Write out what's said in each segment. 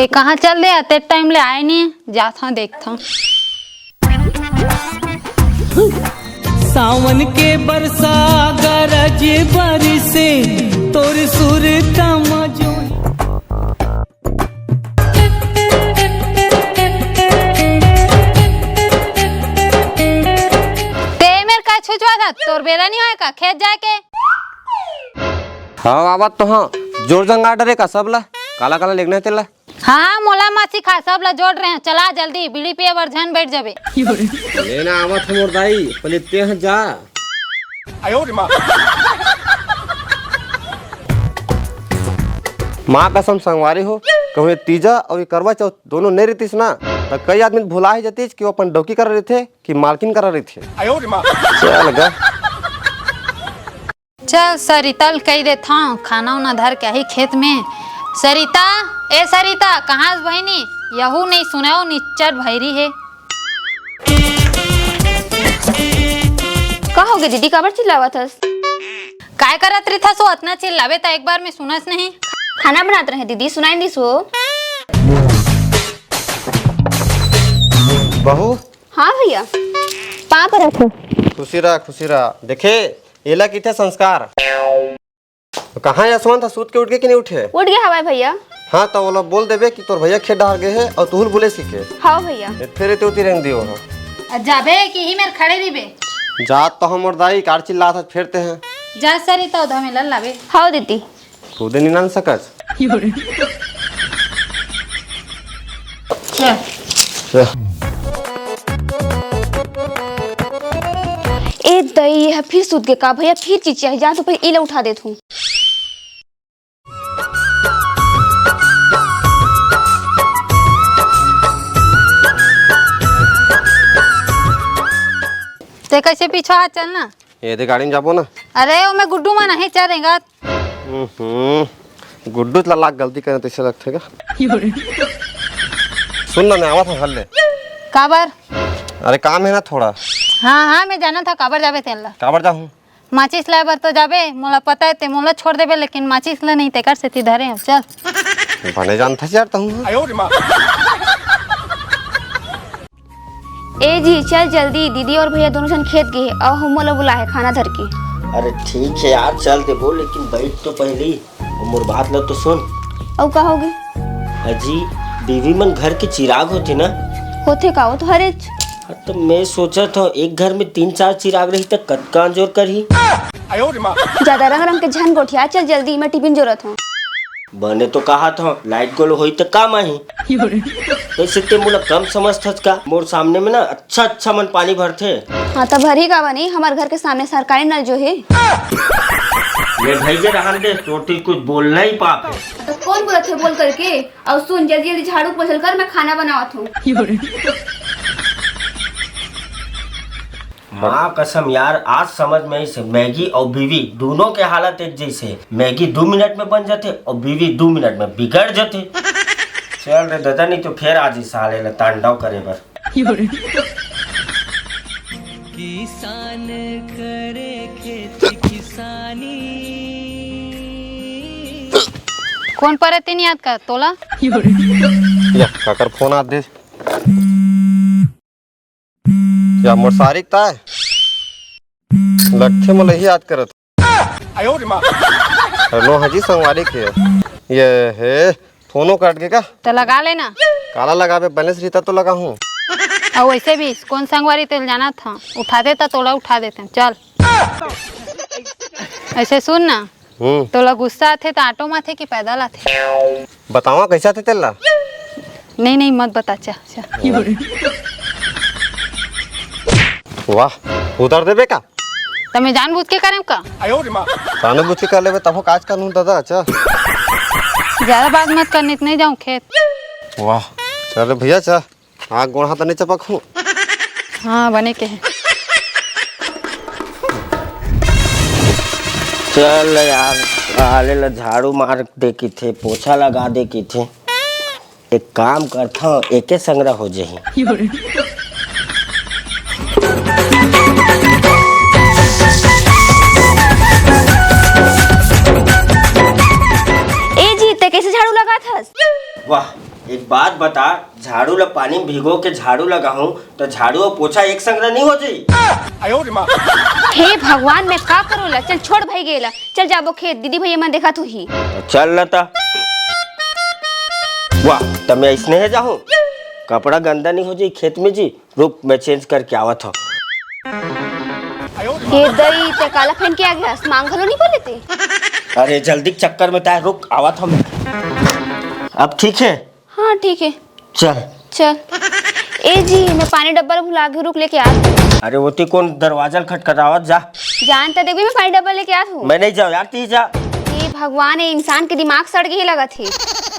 ये कहाँ चल रहे आते टाइम ले आए नहीं जाता देखता। सावन के बरसा गरज बरसे तोर सुरता मजो ते मेरे का छुचवा था तोर बेरा नहीं होए का खेत जाके। हाँ आवाज तो हाँ जोर जंगा डरे का सब ला काला काला लेगने तेला। हाँ मोला मासी खा सब ला जोड़ रहे हैं चला जल्दी बीड़ी पिए बर झन बैठ जाबे। लेना आवत हमर दाई पहले ते हैं जा। माँ कसम संगवारी हो कहूँ तीजा और ये करवा चौथ दोनों नहीं रहतीस ना तो कई आदमी भुला ही जातीस कि वो अपन डौकी कर रहे थे कि मालकिन कर रहे थे। चल गा चल सरिता कह देता हूँ खाना उना धर के ही खेत में। सरिता ए सरिता कहाँ बहनी यहू नहीं सुनाओ निच्चर भैरी है। का हो गया दीदी काबर चिल्लावत हस? काय करत रही था सो इतना चिल्लावे तो एक बार में सुनस नहीं। खाना बनाते रहे दीदी सुनाई दी सो। बहू हाँ भैया पा पर रखो। खुशी रहा देखे एला की थे संस्कार कहाँ आसमान था सूत के उठ के कि नहीं उठे? उठ गया हवाई भैया। हाँ तो वो लोग बोल देवे कि तोर भैया खेत डाल गए है और तू बोले सीखे। हाँ भैया फिर ते उती रंग दियो हो जाबे कि ही मेरे खड़े दिबे जात तो हम और दाई कार चिल्ला था फेरते हैं जा सरिता उधर में लल लावे। हाँ दीदी तू दे निनान सकत चल ए दई ये फिर सूत के का भैया फिर चीज चाहिए जा तो पहले इला उठा देत हूँ। ते कैसे पीछे हाथ चलना ये दे गाड़ी में जाबो ना। अरे वो मैं गुड्डू में नहीं चलेगा। गुड्डू लाख गलती करे तो इसे लगता है सुन ना मैं आवा था हल्ले काबर। अरे काम है ना थोड़ा। हाँ मैं जाना था काबर जाबे तेला काबर जाऊँ माचिस लाए बर तो जाबे मोला पता है ते मोला छोड़ देबे लेकिन माचिस ला नहीं ते कर से धरे हैं चल बने जानता यार तुम। ए जी चल जल्दी दीदी और भैया दोनों जन खेत गए और हम मोला बुला है खाना धर के। अरे ठीक है यार चल दे बोल लेकिन बैठ तो पहले ही मोर बात लो तो सुन। और का होगी अजी बीवी मन घर के चिराग होते ना होते का हो तो हरेच। हाँ, तो मैं सोचा था एक घर में 3-4 चिराग रही तो कतका जोर कर ही ज्यादा रंग रंग के झन गोठिया चल जल्दी मैं टिफिन जरूरत हूँ। बने तो कहा था लाइट गोल होई तो काम आई वैसे ते मोला कम समझथस का मोर सामने में ना अच्छा मन पानी भरथे। हाँ तो भरी का बनी हमारे घर के सामने सरकारी नल जो है। ये भैया रहन दे टोटी कुछ बोलना ही पाप है। तो कौन बोला थे बोल करके और सुन जल्दी जल्दी झाड़ू पोछल कर मैं खाना बनावत हूँ। माँ कसम यार आज समझ में आई से मैगी और बीवी दोनों के हालत एक जैसे। मैगी 2 मिनट में बन जाते और बीवी 2 मिनट में बिगड़ जाते। चल रे दादा नहीं तो फिर आज ही साले ला तांडव करे बर। किसान करे खेती किसानी कौन पर तीन याद कर तोला या काकर फोन आ दे या मोर सारिक ता लट्ठे में नहीं याद करत नो हजी संगवारी के ये है फोनो काट के का तो लगा लेना काला लगावे बैलेंस रहता तो लगा हूँ। और वैसे भी कौन संगवारी तेल जाना था उठा देता तोला उठा देते हैं चल। ऐसे सुन ना तोला गुस्सा आते तो ऑटो में थे कि पैदल आते बतावा कैसा थे तेला। नहीं मत बता चल वाह उतर देबे का तमें जानबूझ के करें का जानबूझ के कर लेबे तब काज कानून दादा। अच्छा ज्यादा बात मत करने नहीं जाऊँ खेत। वाह चल भैया चा आग गोड़ हाथ नहीं चपक हूँ। हाँ बने के है चल यार हाले ला झाड़ू मार दे की थे पोछा लगा दे की थे एक काम करता हूँ एके संग्रह हो जाही। ए जी ते कैसे झाड़ू लगा था? वाह एक बात बता, झाड़ू ला पानी में भिगो के झाड़ू लगाऊं तो झाड़ू और पोछा एक संग नहीं हो जाई? हे भगवान, मैं का करूला? चल छोड़ भाई गेला, चल जाबो खेत, दीदी भैया मन देखा तू ही। तो चल लता। वाह, तब मैं इसने है जाऊं, कपड़ा गंदा नहीं हो जाए खेत में जी। रुक, मैं चेंज करके आवत हूँ। हे दई ते काला पहन के आ गया, मांग घलो नहीं बोले ते। अरे जल्दी चक्कर में तार, रुक आवत हूँ। अब ठीक है? हाँ ठीक है, चल चल। ए जी, मैं पानी डब्बा भुला के, रुक लेके आ। अरे वो ती कौन दरवाजा खटखटावत? जा। जानता देखो मैं पानी डब्बा लेके आत हूँ। मैं नहीं जाऊँ यार, ती जा। हे भगवान, ये इंसान के दिमाग सड़ के ही लगा थे।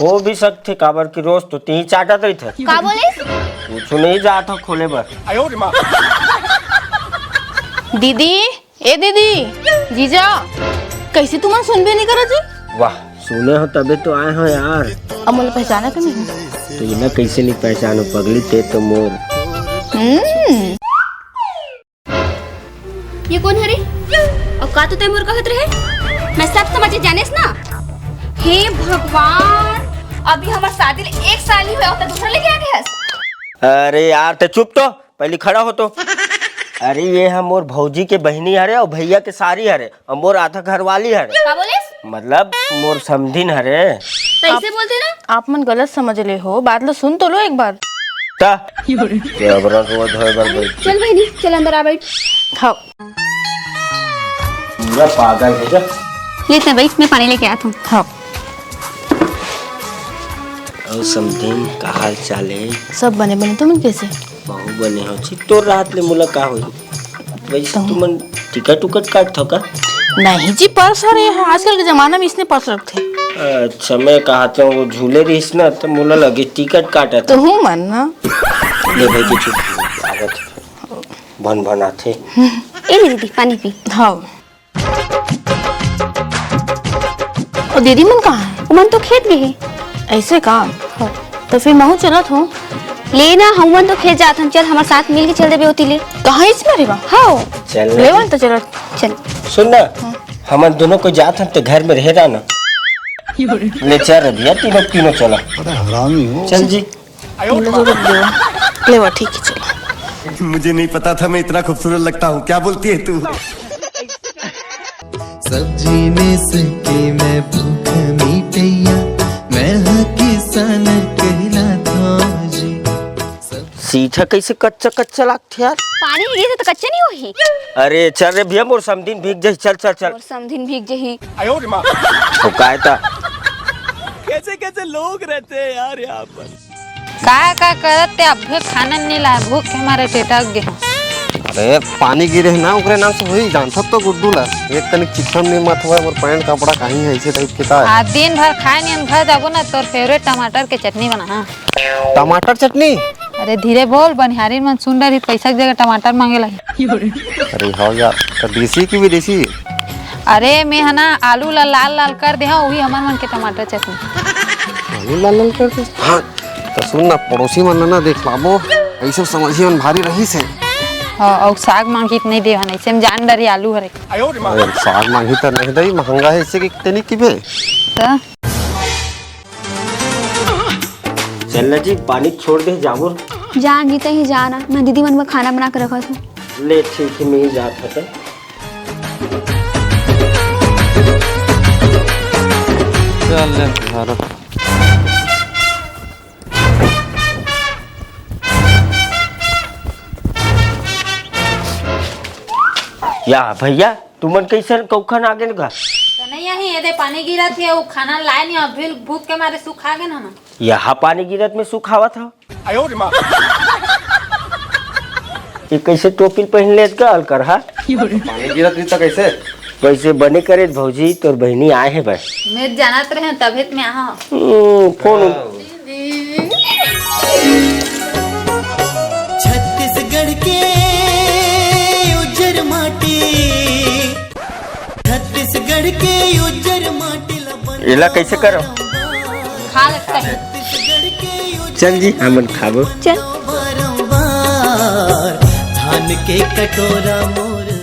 हो भी सकते, काबर की रोज तो ती चाटत रही थे। का बोले? कुछ नहीं जाता खोले बर। दीदी, ए दीदी, जीजा, कैसे तुम सुनबे नहीं करो जी? वाह, सुने हो तबे तो आए हो यार। अब मुझे पहचाना तो नहीं? तो ये ना कैसे नहीं पहचानो पगली, ते तो मोर। ये कौन है रे? और का तो तैमूर कहत रहे? मैं सब समझ जाने ना। हे भगवान, अभी हमार शादी 1 साल ही हुआ होता, दूसरा लेके आ गया। अरे यार ते चुप तो, पहले खड़ा हो तो। अरे ये हम मोर भौजी के बहनी हरे और भैया के सारी हरे और मोर आधा घर वाली हरे। का बोले? मतलब मोर समधिन हरे। कैसे बोलते ना? आप मन गलत समझ ले हो, बात लो सुन तो लो एक बार। ता क्या बरा रोज होए बर बैठ। चल बहनी, चल अंदर आ बैठ। खाओ। पूरा पागल है जा। लेते भाई, मैं पानी लेके आता हूँ। खाओ। और समधिन का हाल चाल है? सब बने बने तुम कैसे? बहु बने हो छी तो रात ले मुलाकात हुई। वैसे तुमन टिकट उकट काट थो का? नहीं जी, पर्स है आजकल के जमाना में इसने पर्स रखते। अच्छा, मैं कहा था वो झूले रहीस ना तो मुला लगे टिकट काटा था। तो हूँ मन ना। ले भाई की चुप आगत बन बनाते। ए दीदी, पानी पी। हाँ। और दीदी मन कहाँ है? मन तो खेत में है। ऐसे काम? तो फिर महू चलत हूँ। लेना हम तो खेत जात हम, चल हमारे साथ मिल के चल दे बेहोती ले। कहाँ इसमें रहेगा? हाँ चल लेवल तो चलत। चल। सुन ना, हम दोनों को जात हम तो घर में रह रहा ना। ले चल भैया, तीनों चला। चल जी। लेवा ठीक है, चलो। मुझे नहीं पता था मैं इतना खूबसूरत लगता हूँ। क्या बोलती है तू? सब्जी में सके मैं भूख मिटैया, मैं हूँ किसान कहलाता जी। सीधा कैसे कच्चा कच्चा लगता यार? पानी में गिरे तो कच्चे नहीं होही। अरे चल रे भैया, मोर समधिन भीग जाई। चल चल चल। और समधिन भीग जही। तो काय था? कैसे कैसे लोग रहते हैं यार यहाँ पर। का करत ते अभी खाना नहीं ला, भूख के मारे टेटक गए। अरे पानी गिरे है ना, ओकरे नाम से वही जानता तो गुड्डू ला। एक तनिक चिकन नहीं मत हुआ और पैंट कपड़ा कहीं है ऐसे टाइप के था। आज दिन भर खाए नहीं, घर जाबो ना तोर फेवरेट टमाटर के चटनी बना। हाँ, टमाटर चटनी? अरे धीरे बोल, बनिहारी मन सुन रही, पैसा की जगह टमाटर मांगे लगी। अरे हाँ यार, तो देसी की विदेशी? अरे मैं है ना आलू ला लाल लाल कर दे, हाँ वही हमार मन के टमाटर चटनी। आलू लाल लाल कर दे? हाँ तो सुन ना, पड़ोसी मन ना देख पाबो, ऐसे समझिए मन भारी रही से। हाँ, और साग मांगी नहीं दे, ऐसे में जान डरी आलू हरे। अरे साग मांगी तो नहीं दई, महंगा है इससे कितनी की बे? चल जी, पानी छोड़ दे जाबुर। जान जीते ही जाना, मैं दीदी मन में खाना बना के रखा था। ले ठीक है, मैं ही जात था। चल ले घर। या भैया, तुमन कैसे कौखन आगे न? तो नहीं यही ये पानी गिरा थे, वो खाना लाए नहीं, अभी भूख के मारे सुखा गए ना। यहाँ पानी गिरत में सुखावा था। ये कैसे टोपी पहन ले गल कर? हा, पानी गिरत नहीं तो कैसे? कैसे बने करे भौजी, तोर बहनी आए है भाई। मैं जानत रहे तभी में आ। कौन? छत्तीसगढ़ के उज्जर माटी, छत्तीसगढ़ के उज्जर माटी इला कैसे करो? खा लगता है। चल जी, हमन खाबो। चल। बारंबार धान के कटोरा